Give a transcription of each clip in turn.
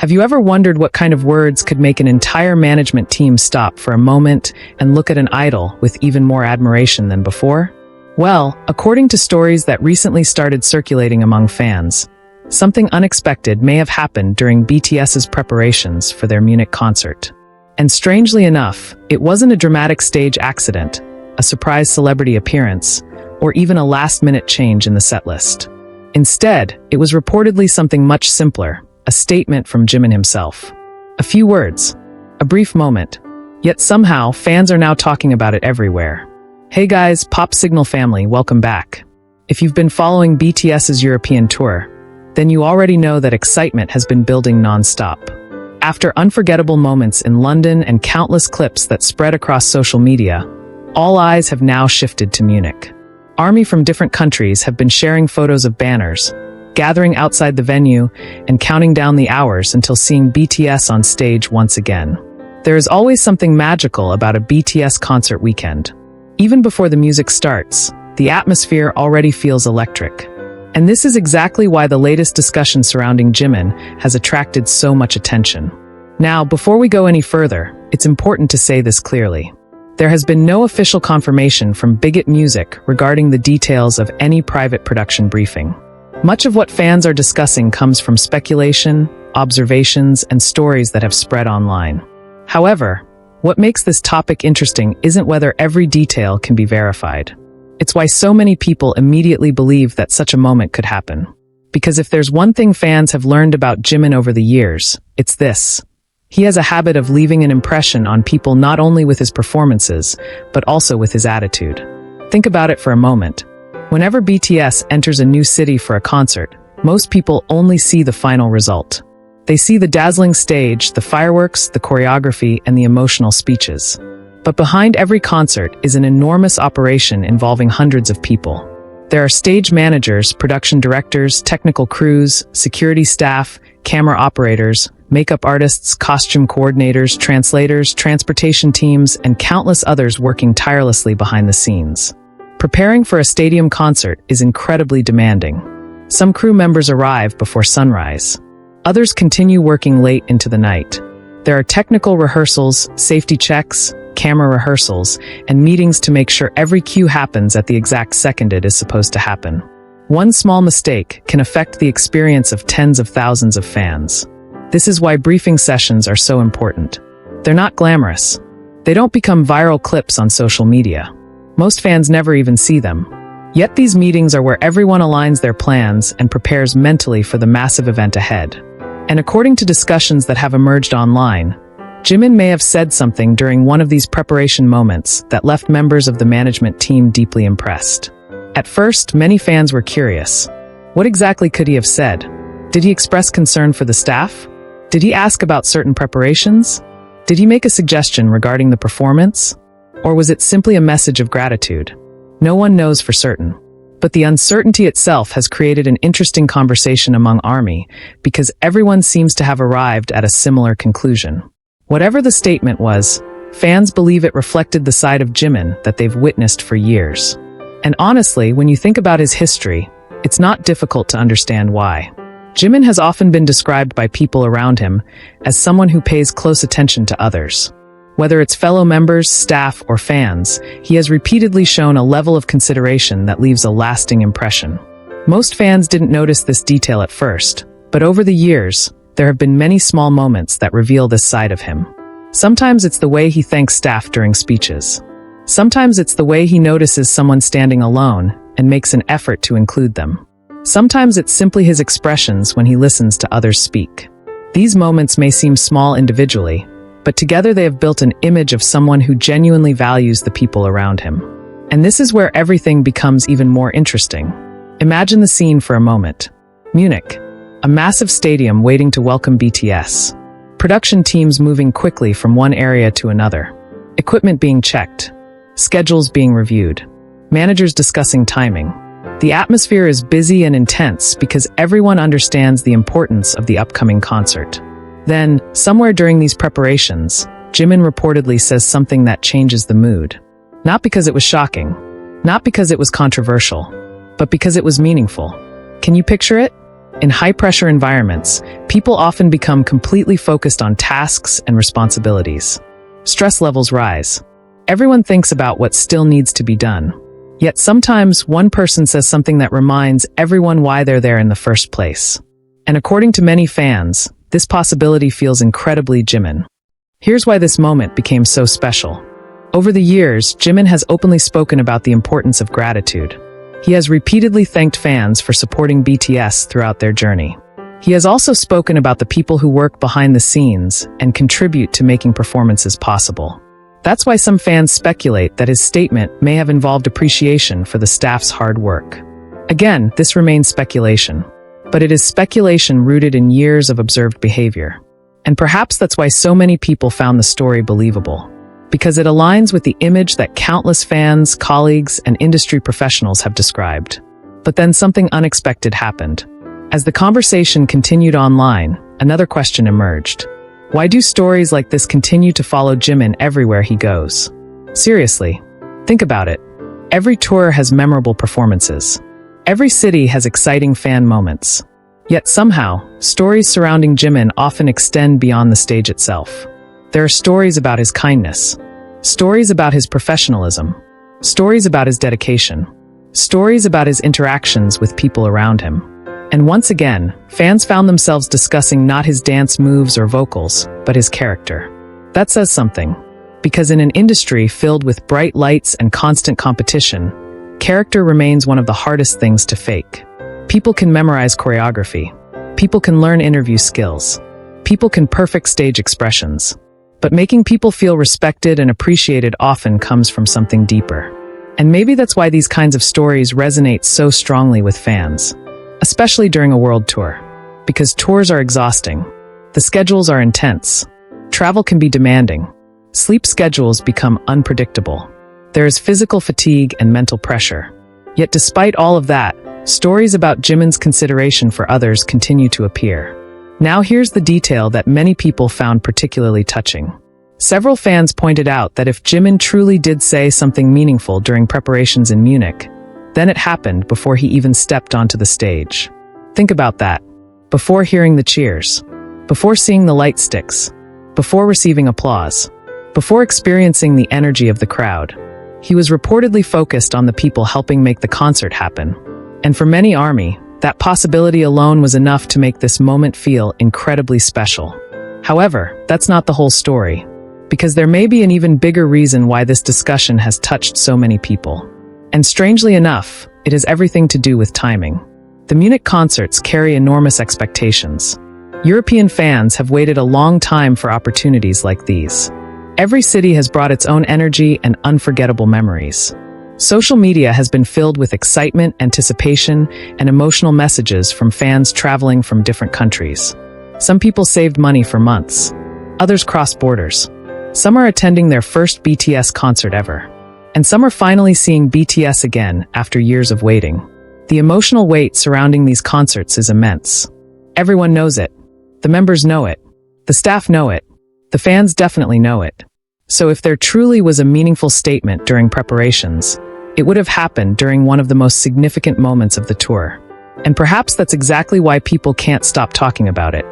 Have you ever wondered what kind of words could make an entire management team stop for a moment and look at an idol with even more admiration than before? Well, according to stories that recently started circulating among fans, something unexpected may have happened during BTS's preparations for their Munich concert. And strangely enough, it wasn't a dramatic stage accident, a surprise celebrity appearance, or even a last-minute change in the setlist. Instead, it was reportedly something much simpler, a statement from Jimin himself. A few words, a brief moment, yet somehow fans are now talking about it everywhere. Hey guys, Pop Signal family, welcome back. If you've been following BTS's European tour, then you already know that excitement has been building non-stop. After unforgettable moments in London and countless clips that spread across social media, all eyes have now shifted to Munich. ARMY from different countries have been sharing photos of banners, gathering outside the venue, and counting down the hours until seeing BTS on stage once again. There is always something magical about a BTS concert weekend. Even before the music starts, the atmosphere already feels electric. And this is exactly why the latest discussion surrounding Jimin has attracted so much attention. Now, before we go any further, it's important to say this clearly. There has been no official confirmation from BIGHIT Music regarding the details of any private production briefing. Much of what fans are discussing comes from speculation, observations, and stories that have spread online. However, what makes this topic interesting isn't whether every detail can be verified. It's why so many people immediately believe that such a moment could happen. Because if there's one thing fans have learned about Jimin over the years, it's this. He has a habit of leaving an impression on people not only with his performances, but also with his attitude. Think about it for a moment. Whenever BTS enters a new city for a concert, most people only see the final result. They see the dazzling stage, the fireworks, the choreography, and the emotional speeches. But behind every concert is an enormous operation involving hundreds of people. There are stage managers, production directors, technical crews, security staff, camera operators, makeup artists, costume coordinators, translators, transportation teams, and countless others working tirelessly behind the scenes. Preparing for a stadium concert is incredibly demanding. Some crew members arrive before sunrise. Others continue working late into the night. There are technical rehearsals, safety checks, camera rehearsals, and meetings to make sure every cue happens at the exact second it is supposed to happen. One small mistake can affect the experience of tens of thousands of fans. This is why briefing sessions are so important. They're not glamorous. They don't become viral clips on social media. Most fans never even see them. Yet these meetings are where everyone aligns their plans and prepares mentally for the massive event ahead. And according to discussions that have emerged online, Jimin may have said something during one of these preparation moments that left members of the management team deeply impressed. At first, many fans were curious. What exactly could he have said? Did he express concern for the staff? Did he ask about certain preparations? Did he make a suggestion regarding the performance? Or was it simply a message of gratitude? No one knows for certain. But the uncertainty itself has created an interesting conversation among ARMY because everyone seems to have arrived at a similar conclusion. Whatever the statement was, fans believe it reflected the side of Jimin that they've witnessed for years. And honestly, when you think about his history, it's not difficult to understand why. Jimin has often been described by people around him as someone who pays close attention to others. Whether it's fellow members, staff, or fans, he has repeatedly shown a level of consideration that leaves a lasting impression. Most fans didn't notice this detail at first, but over the years, there have been many small moments that reveal this side of him. Sometimes it's the way he thanks staff during speeches. Sometimes it's the way he notices someone standing alone and makes an effort to include them. Sometimes it's simply his expressions when he listens to others speak. These moments may seem small individually, but together they have built an image of someone who genuinely values the people around him. And this is where everything becomes even more interesting. Imagine the scene for a moment. Munich, a massive stadium waiting to welcome BTS. Production teams moving quickly from one area to another. Equipment being checked. Schedules being reviewed. Managers discussing timing. The atmosphere is busy and intense because everyone understands the importance of the upcoming concert. Then, somewhere during these preparations, Jimin reportedly says something that changes the mood. Not because it was shocking, not because it was controversial, but because it was meaningful. Can you picture it? In high-pressure environments, people often become completely focused on tasks and responsibilities. Stress levels rise. Everyone thinks about what still needs to be done. Yet sometimes one person says something that reminds everyone why they're there in the first place. And according to many fans, this possibility feels incredibly Jimin. Here's why this moment became so special. Over the years, Jimin has openly spoken about the importance of gratitude. He has repeatedly thanked fans for supporting BTS throughout their journey. He has also spoken about the people who work behind the scenes and contribute to making performances possible. That's why some fans speculate that his statement may have involved appreciation for the staff's hard work. Again, this remains speculation, but it is speculation rooted in years of observed behavior. And perhaps that's why so many people found the story believable, because it aligns with the image that countless fans, colleagues, and industry professionals have described. But then something unexpected happened. As the conversation continued online, another question emerged. Why do stories like this continue to follow Jimin everywhere he goes? Seriously, think about it. Every tour has memorable performances. Every city has exciting fan moments. Yet somehow, stories surrounding Jimin often extend beyond the stage itself. There are stories about his kindness, stories about his professionalism, stories about his dedication, stories about his interactions with people around him. And once again, fans found themselves discussing not his dance moves or vocals, but his character. That says something, because in an industry filled with bright lights and constant competition, character remains one of the hardest things to fake. People can memorize choreography. People can learn interview skills. People can perfect stage expressions. But making people feel respected and appreciated often comes from something deeper. And maybe that's why these kinds of stories resonate so strongly with fans. Especially during a world tour. Because tours are exhausting. The schedules are intense. Travel can be demanding. Sleep schedules become unpredictable. There is physical fatigue and mental pressure. Yet despite all of that, stories about Jimin's consideration for others continue to appear. Now here's the detail that many people found particularly touching. Several fans pointed out that if Jimin truly did say something meaningful during preparations in Munich, then it happened before he even stepped onto the stage. Think about that. Before hearing the cheers. Before seeing the light sticks. Before receiving applause. Before experiencing the energy of the crowd. He was reportedly focused on the people helping make the concert happen. And for many ARMY, that possibility alone was enough to make this moment feel incredibly special. However, that's not the whole story. Because there may be an even bigger reason why this discussion has touched so many people. And strangely enough, it has everything to do with timing. The Munich concerts carry enormous expectations. European fans have waited a long time for opportunities like these. Every city has brought its own energy and unforgettable memories. Social media has been filled with excitement, anticipation, and emotional messages from fans traveling from different countries. Some people saved money for months. Others crossed borders. Some are attending their first BTS concert ever. And some are finally seeing BTS again after years of waiting. The emotional weight surrounding these concerts is immense. Everyone knows it. The members know it. The staff know it. The fans definitely know it. So if there truly was a meaningful statement during preparations, it would have happened during one of the most significant moments of the tour. And perhaps that's exactly why people can't stop talking about it.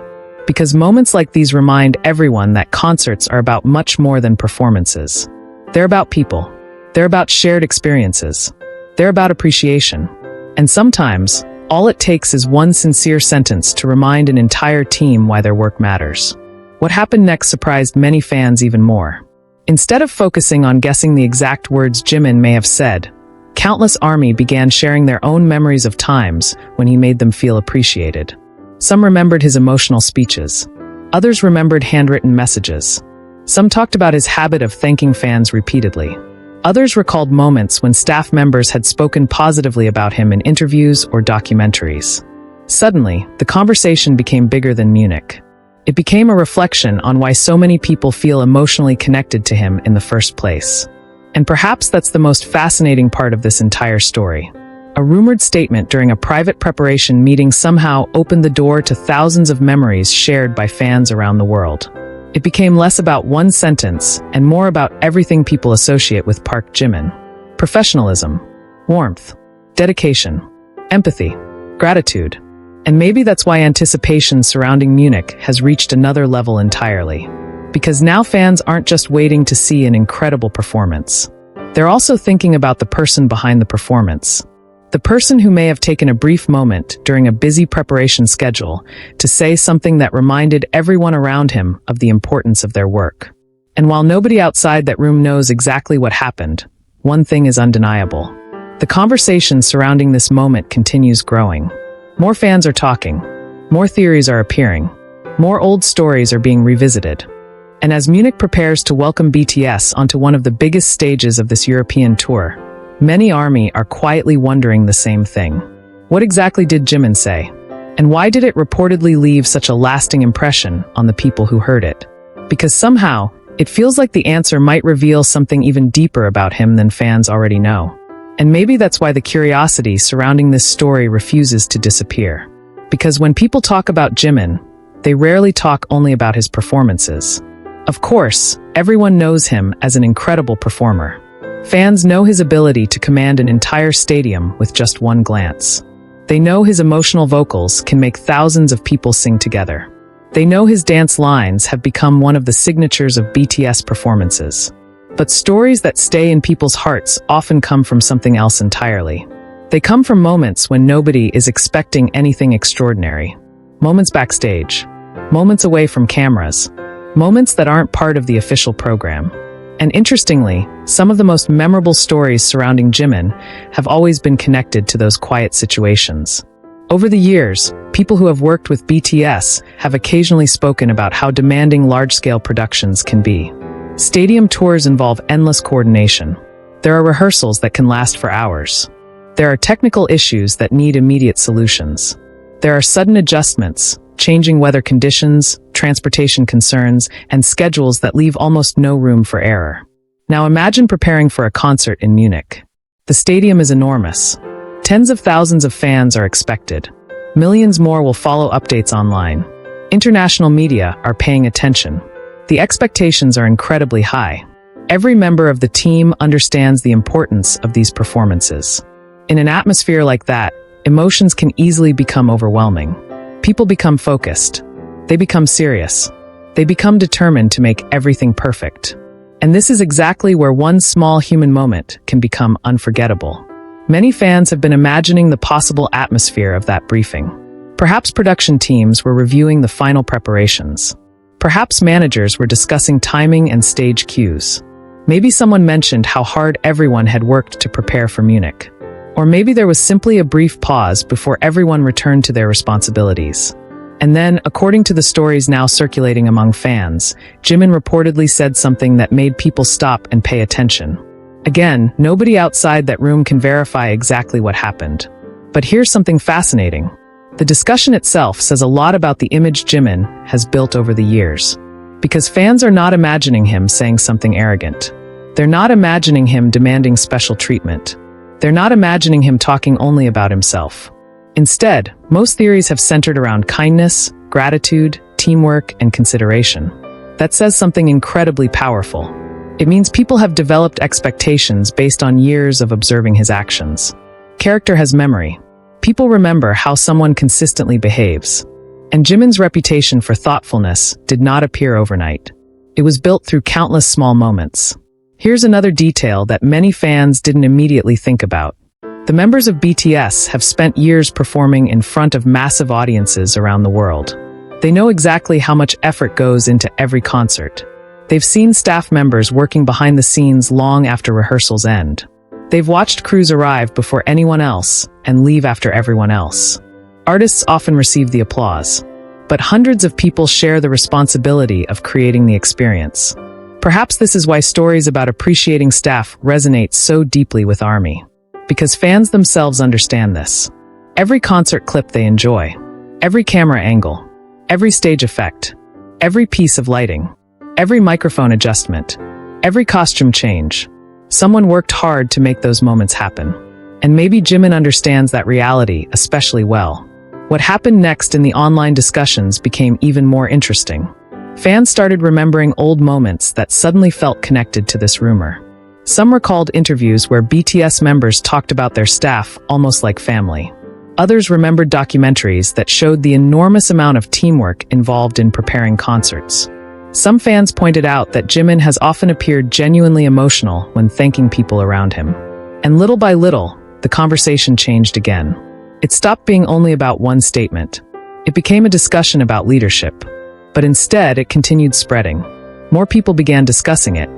Because moments like these remind everyone that concerts are about much more than performances. They're about people. They're about shared experiences. They're about appreciation. And sometimes, all it takes is one sincere sentence to remind an entire team why their work matters. What happened next surprised many fans even more. Instead of focusing on guessing the exact words Jimin may have said, countless ARMY began sharing their own memories of times when he made them feel appreciated. Some remembered his emotional speeches. Others remembered handwritten messages. Some talked about his habit of thanking fans repeatedly. Others recalled moments when staff members had spoken positively about him in interviews or documentaries. Suddenly, the conversation became bigger than Munich. It became a reflection on why so many people feel emotionally connected to him in the first place. And perhaps that's the most fascinating part of this entire story. A rumored statement during a private preparation meeting somehow opened the door to thousands of memories shared by fans around the world. It became less about one sentence and more about everything people associate with Park Jimin. Professionalism, warmth, dedication, empathy, gratitude. And maybe that's why anticipation surrounding Munich has reached another level entirely. Because now fans aren't just waiting to see an incredible performance. They're also thinking about the person behind the performance. The person who may have taken a brief moment during a busy preparation schedule to say something that reminded everyone around him of the importance of their work. And while nobody outside that room knows exactly what happened, one thing is undeniable. The conversation surrounding this moment continues growing. More fans are talking. More theories are appearing. More old stories are being revisited. And as Munich prepares to welcome BTS onto one of the biggest stages of this European tour, many ARMY are quietly wondering the same thing. What exactly did Jimin say? And why did it reportedly leave such a lasting impression on the people who heard it? Because somehow, it feels like the answer might reveal something even deeper about him than fans already know. And maybe that's why the curiosity surrounding this story refuses to disappear. Because when people talk about Jimin, they rarely talk only about his performances. Of course, everyone knows him as an incredible performer. Fans know his ability to command an entire stadium with just one glance. They know his emotional vocals can make thousands of people sing together. They know his dance lines have become one of the signatures of BTS performances. But stories that stay in people's hearts often come from something else entirely. They come from moments when nobody is expecting anything extraordinary. Moments backstage. Moments away from cameras. Moments that aren't part of the official program. And interestingly, some of the most memorable stories surrounding Jimin have always been connected to those quiet situations. Over the years, people who have worked with BTS have occasionally spoken about how demanding large-scale productions can be. Stadium tours involve endless coordination. There are rehearsals that can last for hours. There are technical issues that need immediate solutions. There are sudden adjustments, changing weather conditions, transportation concerns, and schedules that leave almost no room for error. Now imagine preparing for a concert in Munich. The stadium is enormous. Tens of thousands of fans are expected. Millions more will follow updates online. International media are paying attention. The expectations are incredibly high. Every member of the team understands the importance of these performances. In an atmosphere like that, emotions can easily become overwhelming. People become focused. They become serious. They become determined to make everything perfect. And this is exactly where one small human moment can become unforgettable. Many fans have been imagining the possible atmosphere of that briefing. Perhaps production teams were reviewing the final preparations. Perhaps managers were discussing timing and stage cues. Maybe someone mentioned how hard everyone had worked to prepare for Munich. Or maybe there was simply a brief pause before everyone returned to their responsibilities. And then, according to the stories now circulating among fans, Jimin reportedly said something that made people stop and pay attention. Again, nobody outside that room can verify exactly what happened. But here's something fascinating. The discussion itself says a lot about the image Jimin has built over the years. Because fans are not imagining him saying something arrogant. They're not imagining him demanding special treatment. They're not imagining him talking only about himself. Instead, most theories have centered around kindness, gratitude, teamwork, and consideration. That says something incredibly powerful. It means people have developed expectations based on years of observing his actions. Character has memory. People remember how someone consistently behaves. And Jimin's reputation for thoughtfulness did not appear overnight. It was built through countless small moments. Here's another detail that many fans didn't immediately think about. The members of BTS have spent years performing in front of massive audiences around the world. They know exactly how much effort goes into every concert. They've seen staff members working behind the scenes long after rehearsals end. They've watched crews arrive before anyone else and leave after everyone else. Artists often receive the applause, but hundreds of people share the responsibility of creating the experience. Perhaps this is why stories about appreciating staff resonate so deeply with ARMY. Because fans themselves understand this. Every concert clip they enjoy, every camera angle, every stage effect, every piece of lighting, every microphone adjustment, every costume change. Someone worked hard to make those moments happen. And maybe Jimin understands that reality especially well. What happened next in the online discussions became even more interesting. Fans started remembering old moments that suddenly felt connected to this rumor. Some recalled interviews where BTS members talked about their staff almost like family. Others remembered documentaries that showed the enormous amount of teamwork involved in preparing concerts. Some fans pointed out that Jimin has often appeared genuinely emotional when thanking people around him. And little by little, the conversation changed again. It stopped being only about one statement. It became a discussion about leadership. But instead, it continued spreading. More people began discussing it.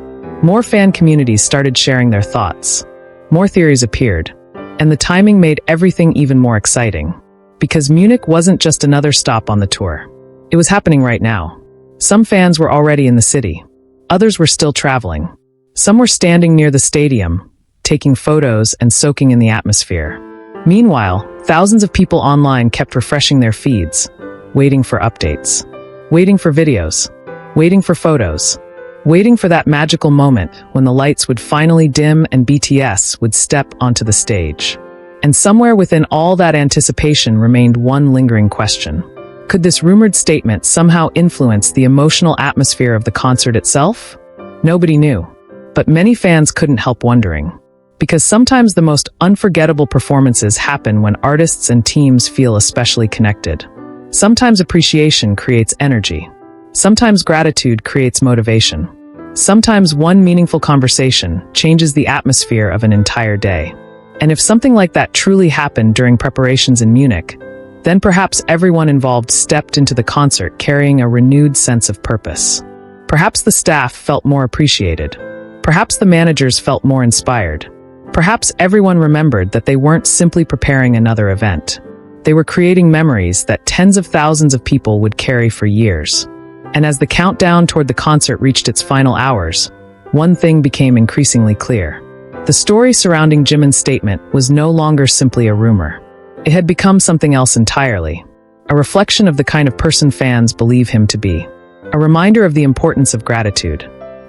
More fan communities started sharing their thoughts. More theories appeared. And the timing made everything even more exciting. Because Munich wasn't just another stop on the tour. It was happening right now. Some fans were already in the city. Others were still traveling. Some were standing near the stadium, taking photos and soaking in the atmosphere. Meanwhile, thousands of people online kept refreshing their feeds, waiting for updates, waiting for videos, waiting for photos, waiting for that magical moment when the lights would finally dim and BTS would step onto the stage. And somewhere within all that anticipation remained one lingering question. Could this rumored statement somehow influence the emotional atmosphere of the concert itself? Nobody knew, but many fans couldn't help wondering. Because sometimes the most unforgettable performances happen when artists and teams feel especially connected. Sometimes appreciation creates energy. Sometimes gratitude creates motivation. Sometimes one meaningful conversation changes the atmosphere of an entire day. And if something like that truly happened during preparations in Munich, then perhaps everyone involved stepped into the concert carrying a renewed sense of purpose. Perhaps the staff felt more appreciated. Perhaps the managers felt more inspired. Perhaps everyone remembered that they weren't simply preparing another event. They were creating memories that tens of thousands of people would carry for years. And as the countdown toward the concert reached its final hours, one thing became increasingly clear. The story surrounding Jimin's statement was no longer simply a rumor. It had become something else entirely. A reflection of the kind of person fans believe him to be. A reminder of the importance of gratitude.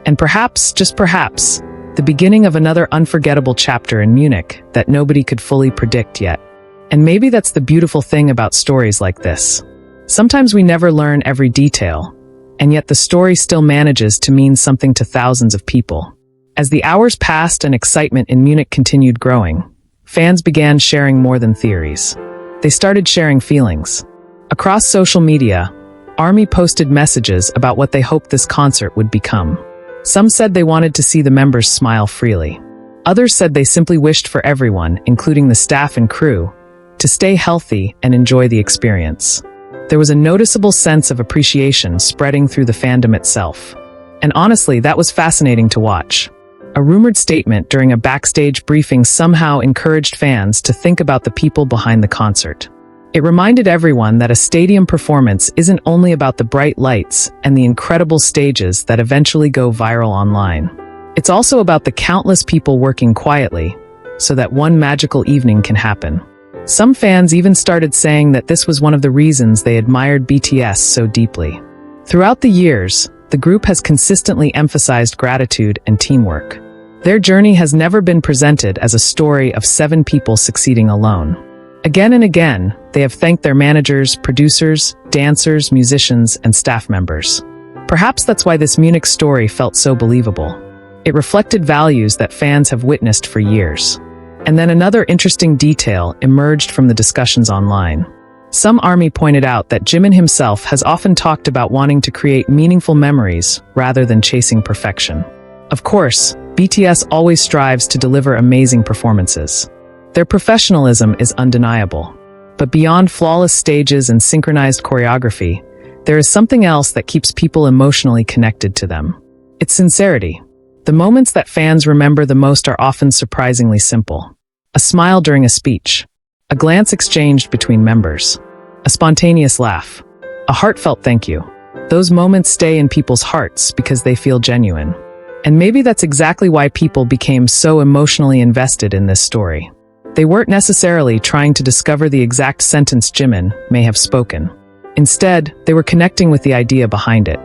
And perhaps, just perhaps, the beginning of another unforgettable chapter in Munich that nobody could fully predict yet. And maybe that's the beautiful thing about stories like this. Sometimes we never learn every detail, and yet the story still manages to mean something to thousands of people. As the hours passed and excitement in Munich continued growing, fans began sharing more than theories. They started sharing feelings. Across social media, ARMY posted messages about what they hoped this concert would become. Some said they wanted to see the members smile freely. Others said they simply wished for everyone, including the staff and crew, to stay healthy and enjoy the experience. There was a noticeable sense of appreciation spreading through the fandom itself. And honestly, that was fascinating to watch. A rumored statement during a backstage briefing somehow encouraged fans to think about the people behind the concert. It reminded everyone that a stadium performance isn't only about the bright lights and the incredible stages that eventually go viral online. It's also about the countless people working quietly so that one magical evening can happen. Some fans even started saying that this was one of the reasons they admired BTS so deeply. Throughout the years, the group has consistently emphasized gratitude and teamwork. Their journey has never been presented as a story of 7 people succeeding alone. Again and again, they have thanked their managers, producers, dancers, musicians, and staff members. Perhaps that's why this Munich story felt so believable. It reflected values that fans have witnessed for years. And then another interesting detail emerged from the discussions online. Some ARMY pointed out that Jimin himself has often talked about wanting to create meaningful memories rather than chasing perfection. Of course, BTS always strives to deliver amazing performances. Their professionalism is undeniable. But beyond flawless stages and synchronized choreography, there is something else that keeps people emotionally connected to them. It's sincerity. The moments that fans remember the most are often surprisingly simple. A smile during a speech, a glance exchanged between members, a spontaneous laugh, a heartfelt thank you. Those moments stay in people's hearts because they feel genuine. And maybe that's exactly why people became so emotionally invested in this story. They weren't necessarily trying to discover the exact sentence Jimin may have spoken. Instead, they were connecting with the idea behind it.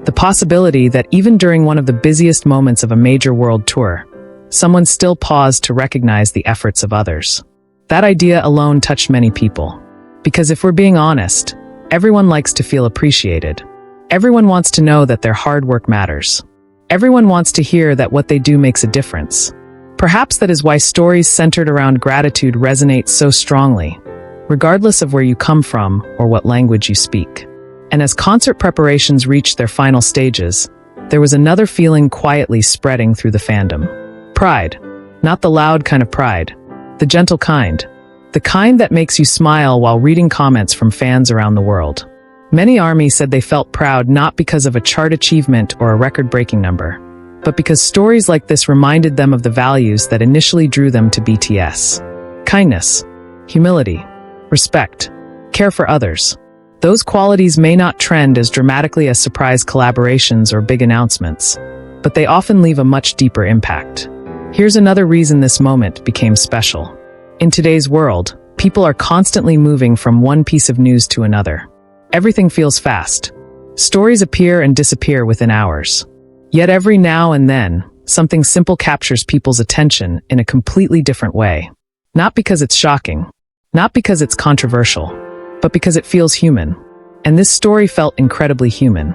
The possibility that even during one of the busiest moments of a major world tour, someone still paused to recognize the efforts of others. That idea alone touched many people. Because if we're being honest, everyone likes to feel appreciated. Everyone wants to know that their hard work matters. Everyone wants to hear that what they do makes a difference. Perhaps that is why stories centered around gratitude resonate so strongly, regardless of where you come from or what language you speak. And as concert preparations reached their final stages, there was another feeling quietly spreading through the fandom. Pride. Not the loud kind of pride. The gentle kind. The kind that makes you smile while reading comments from fans around the world. Many ARMY said they felt proud not because of a chart achievement or a record-breaking number, but because stories like this reminded them of the values that initially drew them to BTS. Kindness, humility, respect, care for others. Those qualities may not trend as dramatically as surprise collaborations or big announcements, but they often leave a much deeper impact. Here's another reason this moment became special. In today's world, people are constantly moving from one piece of news to another. Everything feels fast. Stories appear and disappear within hours. Yet every now and then, something simple captures people's attention in a completely different way. Not because it's shocking, not because it's controversial, but because it feels human. And this story felt incredibly human.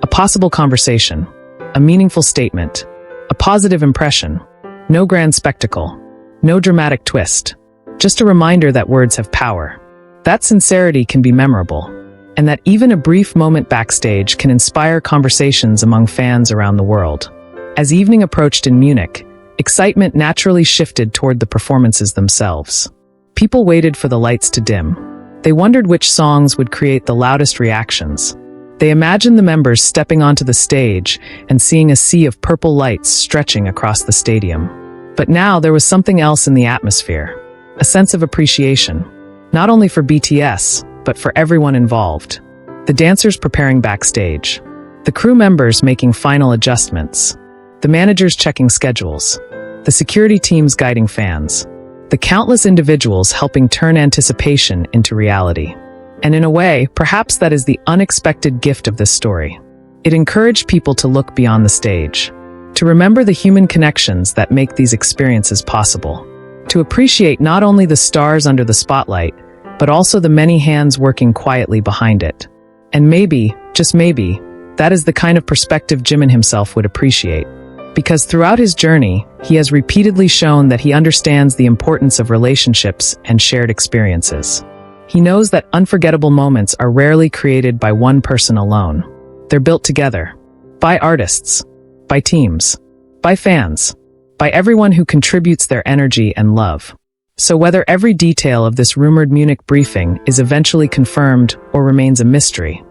A possible conversation, a meaningful statement, a positive impression. No grand spectacle, no dramatic twist. Just a reminder that words have power. That sincerity can be memorable. And that even a brief moment backstage can inspire conversations among fans around the world. As evening approached in Munich, excitement naturally shifted toward the performances themselves. People waited for the lights to dim. They wondered which songs would create the loudest reactions. They imagined the members stepping onto the stage and seeing a sea of purple lights stretching across the stadium. But now there was something else in the atmosphere. A sense of appreciation. Not only for BTS, but for everyone involved. The dancers preparing backstage. The crew members making final adjustments. The managers checking schedules. The security teams guiding fans. The countless individuals helping turn anticipation into reality. And in a way, perhaps that is the unexpected gift of this story. It encouraged people to look beyond the stage. To remember the human connections that make these experiences possible. To appreciate not only the stars under the spotlight, but also the many hands working quietly behind it. And maybe, just maybe, that is the kind of perspective Jimin himself would appreciate. Because throughout his journey, he has repeatedly shown that he understands the importance of relationships and shared experiences. He knows that unforgettable moments are rarely created by one person alone. They're built together. By artists. By teams. By fans. By everyone who contributes their energy and love. So whether every detail of this rumored Munich briefing is eventually confirmed or remains a mystery,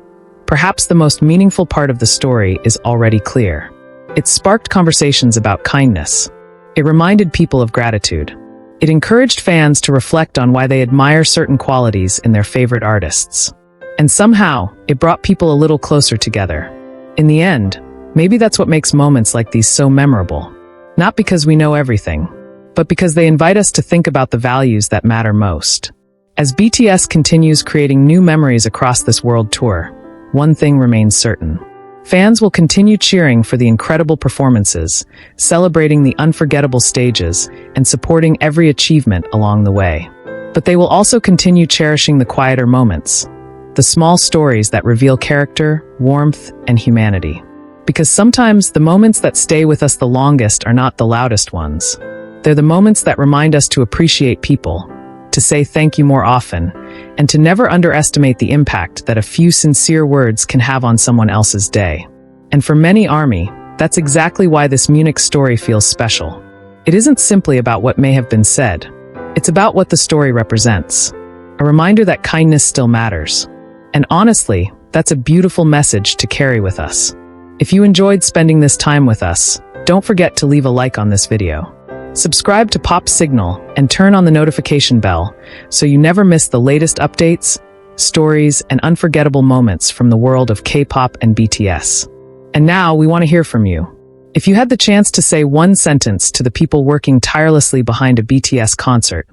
perhaps the most meaningful part of the story is already clear. It sparked conversations about kindness. It reminded people of gratitude. It encouraged fans to reflect on why they admire certain qualities in their favorite artists. And somehow, it brought people a little closer together. In the end, maybe that's what makes moments like these so memorable. Not because we know everything, but because they invite us to think about the values that matter most. As BTS continues creating new memories across this world tour, one thing remains certain. Fans will continue cheering for the incredible performances, celebrating the unforgettable stages, and supporting every achievement along the way. But they will also continue cherishing the quieter moments, the small stories that reveal character, warmth, and humanity. Because sometimes the moments that stay with us the longest are not the loudest ones. They're the moments that remind us to appreciate people, to say thank you more often, and to never underestimate the impact that a few sincere words can have on someone else's day. And for many ARMY, that's exactly why this Munich story feels special. It isn't simply about what may have been said. It's about what the story represents. A reminder that kindness still matters. And honestly, that's a beautiful message to carry with us. If you enjoyed spending this time with us, don't forget to leave a like on this video. Subscribe to Pop Signal and turn on the notification bell so you never miss the latest updates, stories, and unforgettable moments from the world of K-pop and BTS. And now we want to hear from you. If you had the chance to say one sentence to the people working tirelessly behind a BTS concert,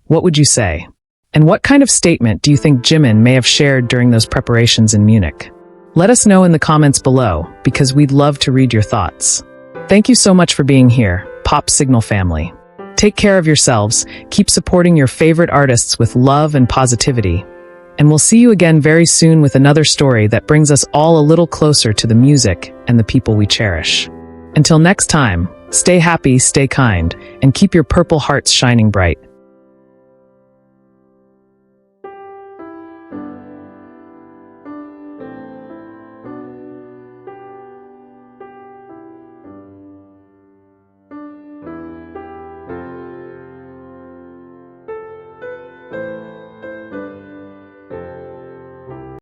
what would you say? And what kind of statement do you think Jimin may have shared during those preparations in Munich? Let us know in the comments below, because we'd love to read your thoughts. Thank you so much for being here, Pop Signal family. Take care of yourselves, keep supporting your favorite artists with love and positivity, and we'll see you again very soon with another story that brings us all a little closer to the music and the people we cherish. Until next time, stay happy, stay kind, and keep your purple hearts shining bright.